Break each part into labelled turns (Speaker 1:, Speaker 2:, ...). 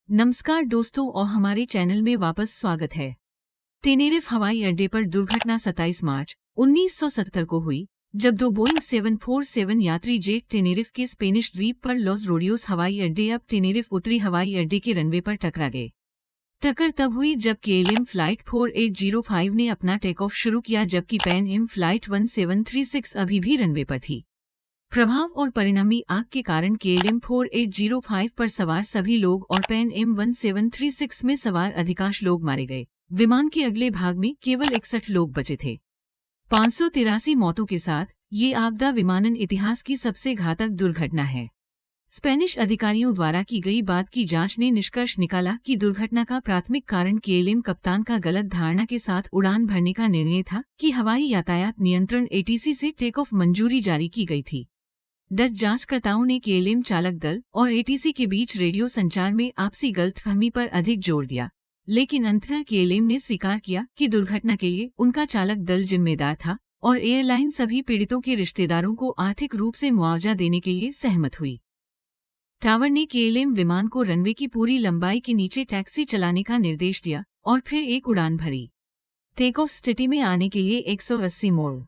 Speaker 1: नमस्कार दोस्तों और हमारे चैनल में वापस स्वागत है। टेनेरिफ हवाई अड्डे पर दुर्घटना 27 मार्च 1970 को हुई, जब दो बोइंग 747 यात्री जेट टेनेरिफ के स्पेनिश द्वीप पर लॉस रोडियोस हवाई अड्डे अब टेनेरिफ उत्तरी हवाई अड्डे के रनवे पर टकरा गए। टक्कर तब हुई जब केएलएम फ्लाइट 4805 ने अपना टेक ऑफ शुरू किया, जबकि पैन एम फ्लाइट 1736 अभी भी रनवे पर थी। प्रभाव और परिणामी आग के कारण केएलएम 4805 पर सवार सभी लोग और पैन एम 1736 में सवार अधिकांश लोग मारे गए। विमान के अगले भाग में केवल 61 लोग बचे थे। 583 मौतों के साथ ये आपदा विमानन इतिहास की सबसे घातक दुर्घटना है। स्पेनिश अधिकारियों द्वारा की गई बाद की जांच ने निष्कर्ष निकाला कि दुर्घटना का प्राथमिक कारण केएलएम कप्तान का गलत धारणा के साथ उड़ान भरने का निर्णय था कि हवाई यातायात नियंत्रण एटीसी से टेक ऑफ मंजूरी जारी की गई थी। डच जांचकर्ताओं ने केएलएम चालक दल और एटीसी के बीच रेडियो संचार में आपसी गलतफहमी पर अधिक जोर दिया, लेकिन अंततः केएलएम ने स्वीकार किया कि दुर्घटना के लिए उनका चालक दल जिम्मेदार था और एयरलाइन सभी पीड़ितों के रिश्तेदारों को आर्थिक रूप से मुआवजा देने के लिए सहमत हुई। टावर ने केएलएम विमान को रनवे की पूरी लंबाई के नीचे टैक्सी चलाने का निर्देश दिया और फिर एक उड़ान भरी। टेक ऑफ स्थिति में आने के लिए 180 मोड़।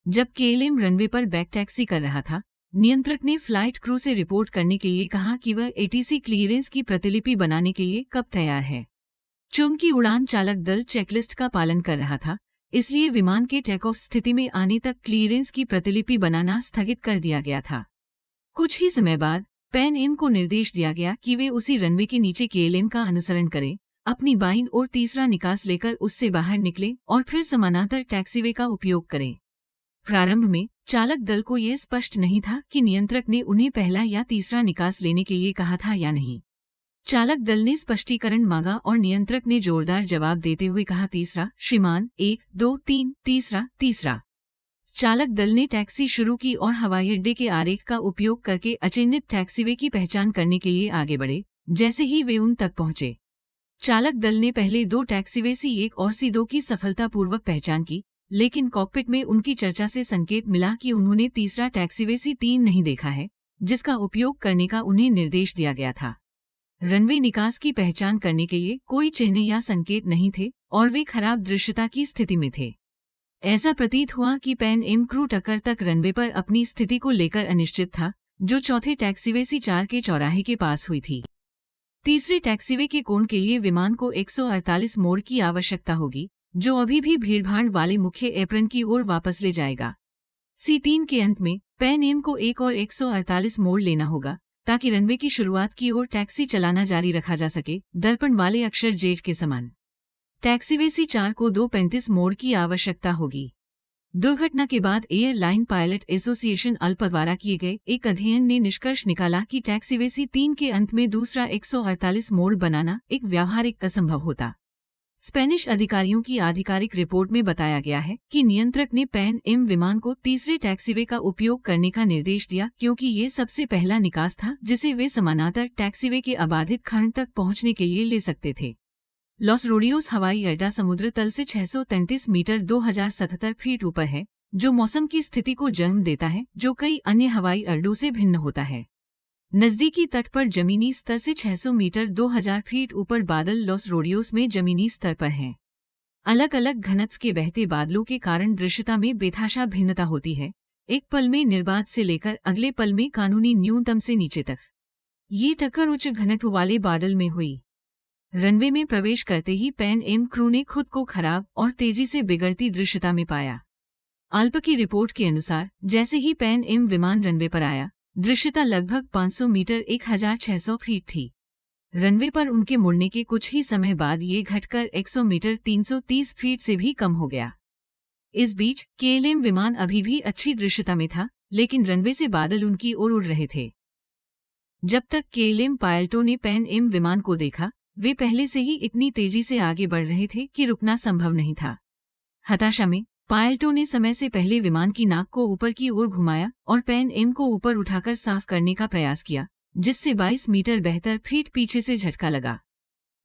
Speaker 1: जब केएलएम रनवे पर बैक टैक्सी कर रहा था, नियंत्रक ने फ्लाइट क्रू से रिपोर्ट करने के लिए कहा कि वह एटीसी क्लीयरेंस की प्रतिलिपि बनाने के लिए कब तैयार है। चूंकि उड़ान चालक दल चेकलिस्ट का पालन कर रहा था, इसलिए विमान के टेक ऑफ स्थिति में आने तक क्लीयरेंस की प्रतिलिपि बनाना स्थगित कर दिया गया था। कुछ ही समय बाद पैन एम को निर्देश दिया गया कि वे उसी रनवे के नीचे केएलएम का अनुसरण करें, अपनी बाईं ओर तीसरा निकास लेकर उससे बाहर निकले और फिर समानांतर टैक्सीवे का उपयोग करें। प्रारंभ में चालक दल को यह स्पष्ट नहीं था कि नियंत्रक ने उन्हें पहला या तीसरा निकास लेने के लिए कहा था या नहीं। चालक दल ने स्पष्टीकरण मांगा और नियंत्रक ने जोरदार जवाब देते हुए कहा, तीसरा श्रीमान, 1 2 3 तीसरा। चालक दल ने टैक्सी शुरू की और हवाई अड्डे के आरेख का उपयोग करके अचिन्हित टैक्सीवे की पहचान करने के लिए आगे बढ़े। जैसे ही वे उन तक पहुंचे, चालक दल ने पहले दो टैक्सीवे C1 और C2 की सफलतापूर्वक पहचान की, लेकिन कॉकपिट में उनकी चर्चा से संकेत मिला कि उन्होंने तीसरा टैक्सीवे C3 नहीं देखा है, जिसका उपयोग करने का उन्हें निर्देश दिया गया था। रनवे निकास की पहचान करने के लिए कोई चिन्ह या संकेत नहीं थे और वे खराब दृश्यता की स्थिति में थे। ऐसा प्रतीत हुआ कि पैन एम क्रू टक्कर तक रनवे पर अपनी स्थिति को लेकर अनिश्चित था, जो चौथे टैक्सीवे C4 के चौराहे के पास हुई थी। तीसरे टैक्सीवे के कोण के लिए विमान को 148 मोड़ की आवश्यकता होगी, जो अभी भी भीड़भाड़ वाले मुख्य एप्रन की ओर वापस ले जाएगा। C3 के अंत में पैन एम को एक और 148 मोड़ लेना होगा ताकि रनवे की शुरुआत की ओर टैक्सी चलाना जारी रखा जा सके, दर्पण वाले अक्षर जेट के समान। टैक्सीवे C4 को 235 मोड़ की आवश्यकता होगी। दुर्घटना के बाद एयरलाइन पायलट एसोसिएशन अल्पा द्वारा किए गए एक अध्ययन ने निष्कर्ष निकाला कि टैक्सीवे C3 के अंत में दूसरा 148 मोड़ बनाना एक व्यावहारिक असंभव होता। स्पेनिश अधिकारियों की आधिकारिक रिपोर्ट में बताया गया है कि नियंत्रक ने पैन एम विमान को तीसरे टैक्सीवे का उपयोग करने का निर्देश दिया, क्योंकि ये सबसे पहला निकास था जिसे वे समानांतर टैक्सीवे के अबाधित खंड तक पहुंचने के लिए ले सकते थे। लॉस रोडियोस हवाई अड्डा समुद्र तल से 633 मीटर 2077 फीट ऊपर है, जो मौसम की स्थिति को जन्म देता है जो कई अन्य हवाई अड्डों से भिन्न होता है। नजदीकी तट पर जमीनी स्तर से 600 मीटर 2000 फीट ऊपर बादल लॉस रोडियोस में जमीनी स्तर पर हैं। अलग अलग घनत्व के बहते बादलों के कारण दृश्यता में बेतहाशा भिन्नता होती है, एक पल में निर्बाध से लेकर अगले पल में कानूनी न्यूनतम से नीचे तक। ये टक्कर उच्च घनत्व वाले बादल में हुई। रनवे में प्रवेश करते ही पैन एम क्रू ने खुद को खराब और तेजी से बिगड़ती दृश्यता में पाया। अल्पा की रिपोर्ट के अनुसार जैसे ही पैन एम विमान रनवे पर आया, दृश्यता लगभग 500 मीटर 1600 फीट थी। रनवे पर उनके मुड़ने के कुछ ही समय बाद ये घटकर 100 मीटर 330 फीट से भी कम हो गया। इस बीच केएलएम विमान अभी भी अच्छी दृश्यता में था, लेकिन रनवे से बादल उनकी ओर उड़ रहे थे। जब तक केएलएम पायलटों ने पैन एम विमान को देखा, वे पहले से ही इतनी तेजी से आगे बढ़ रहे थे कि रुकना संभव नहीं था। हताशा में पायलटों ने समय से पहले विमान की नाक को ऊपर की ओर घुमाया और पैन एम को ऊपर उठाकर साफ करने का प्रयास किया, जिससे 22 मीटर 72 फीट पीछे से झटका लगा।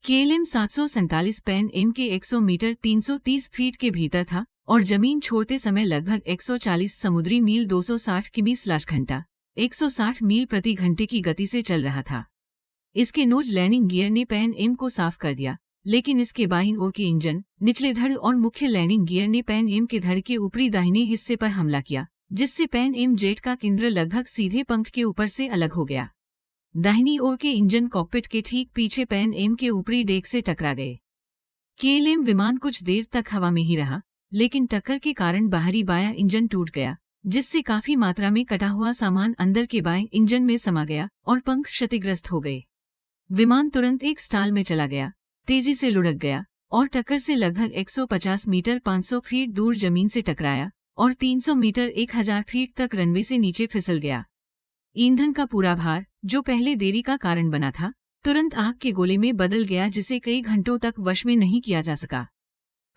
Speaker 1: केएलएम 747 पैन एम के 100 मीटर 330 फीट के भीतर था और जमीन छोड़ते समय लगभग 140 समुद्री मील 260 किमी/घंटा 160 मील प्रति घंटे की गति से चल रहा था। इसके नोज लैंडिंग गियर ने पैन एम को साफ कर दिया, लेकिन इसके बाईं ओर के इंजन, निचले धड़ और मुख्य लैंडिंग गियर ने पैन एम के धड़ के ऊपरी दाहिने हिस्से पर हमला किया, जिससे पैन एम जेट का केंद्र लगभग सीधे पंख के ऊपर से अलग हो गया। दाहिनी ओर के इंजन कॉकपिट के ठीक पीछे पैन एम के ऊपरी डेक से टकरा गए। केएलएम विमान कुछ देर तक हवा में ही रहा, लेकिन टक्कर के कारण बाहरी बायां इंजन टूट गया, जिससे काफी मात्रा में कटा हुआ सामान अंदर के बाएं इंजन में समा गया और पंख क्षतिग्रस्त हो गए। विमान तुरंत एक स्टाल में चला गया, तेजी से लुढ़क गया और टक्कर से लगभग 150 मीटर 500 फीट दूर जमीन से टकराया और 300 मीटर 1000 फीट तक रनवे से नीचे फिसल गया। ईंधन का पूरा भार, जो पहले देरी का कारण बना था, तुरंत आग के गोले में बदल गया, जिसे कई घंटों तक वश में नहीं किया जा सका।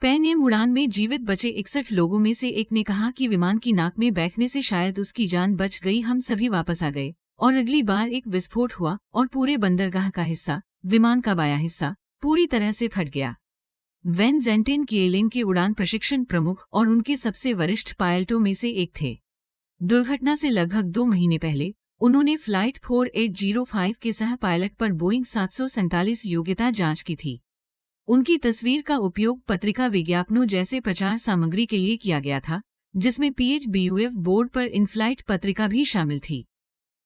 Speaker 1: पैन एम उड़ान में जीवित बचे 61 लोगों में से एक ने कहा कि विमान की नाक में बैठने से शायद उसकी जान बच गई। हम सभी वापस आ गए और अगली बार एक विस्फोट हुआ और पूरे बंदरगाह का हिस्सा, विमान का बायां हिस्सा, पूरी तरह से फट गया। वैन ज़ेंटेन केएलएम के उड़ान प्रशिक्षण प्रमुख और उनके सबसे वरिष्ठ पायलटों में से एक थे। दुर्घटना से लगभग 2 महीने पहले उन्होंने फ्लाइट 4805 के सह पायलट पर बोइंग 747 योग्यता जांच की थी। उनकी तस्वीर का उपयोग पत्रिका विज्ञापनों जैसे प्रचार सामग्री के लिए किया गया था, जिसमें PHBUF बोर्ड पर इनफ्लाइट पत्रिका भी शामिल थी।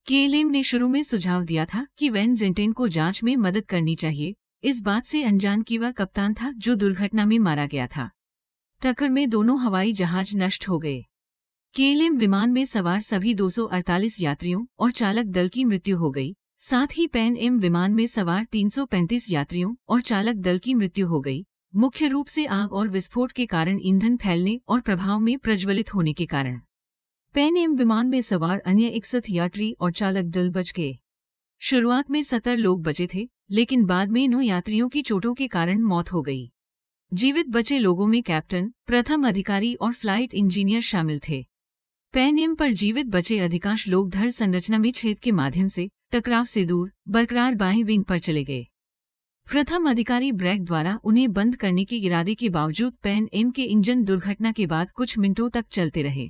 Speaker 1: केएलएम ने शुरू में सुझाव दिया था कि वैन ज़ेंटेन को जांच में मदद करनी चाहिए, इस बात से अनजान कि वह कप्तान था जो दुर्घटना में मारा गया था। टक्कर में दोनों हवाई जहाज नष्ट हो गए। केएलएम विमान में सवार सभी 248 यात्रियों और चालक दल की मृत्यु हो गई। साथ ही पैन एम विमान में सवार 335 यात्रियों और चालक दल की मृत्यु हो गई, मुख्य रूप से आग और विस्फोट के कारण, ईंधन फैलने और प्रभाव में प्रज्वलित होने के कारण। पैन एम विमान में सवार अन्य 61 यात्री और चालक दल बच गए। शुरुआत में 70 लोग बचे थे, लेकिन बाद में 9 यात्रियों की चोटों के कारण मौत हो गई। जीवित बचे लोगों में कैप्टन, प्रथम अधिकारी और फ्लाइट इंजीनियर शामिल थे। पैन एम पर जीवित बचे अधिकांश लोग धड़ संरचना में छेद के माध्यम से टकराव से दूर बरकरार बाएं विंग पर चले गए। प्रथम अधिकारी ब्रैक द्वारा उन्हें बंद करने के इरादे के बावजूद पैन एम के इंजन दुर्घटना के बाद कुछ मिनटों तक चलते रहे।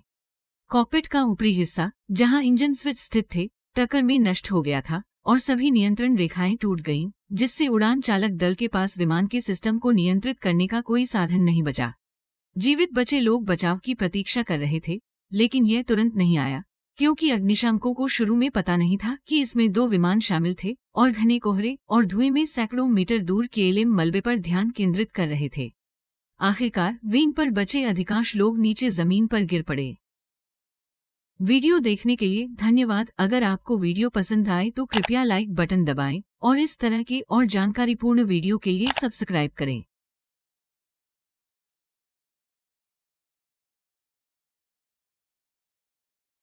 Speaker 1: कॉकपिट का ऊपरी हिस्सा, जहां इंजन स्विच स्थित थे, टक्कर में नष्ट हो गया था और सभी नियंत्रण रेखाएं टूट गईं, जिससे उड़ान चालक दल के पास विमान के सिस्टम को नियंत्रित करने का कोई साधन नहीं बचा। जीवित बचे लोग बचाव की प्रतीक्षा कर रहे थे, लेकिन यह तुरंत नहीं आया, क्योंकि अग्निशामकों को शुरू में पता नहीं था कि इसमें 2 विमान शामिल थे और घने कोहरे और धुएं में सैकड़ों मीटर दूर केएलएम मलबे पर ध्यान केंद्रित कर रहे थे। आखिरकार विंग पर बचे अधिकांश लोग नीचे जमीन पर गिर पड़े। वीडियो देखने के लिए धन्यवाद। अगर आपको वीडियो पसंद आए तो कृपया लाइक बटन दबाएं और इस तरह के और जानकारीपूर्ण वीडियो के लिए सब्सक्राइब करें।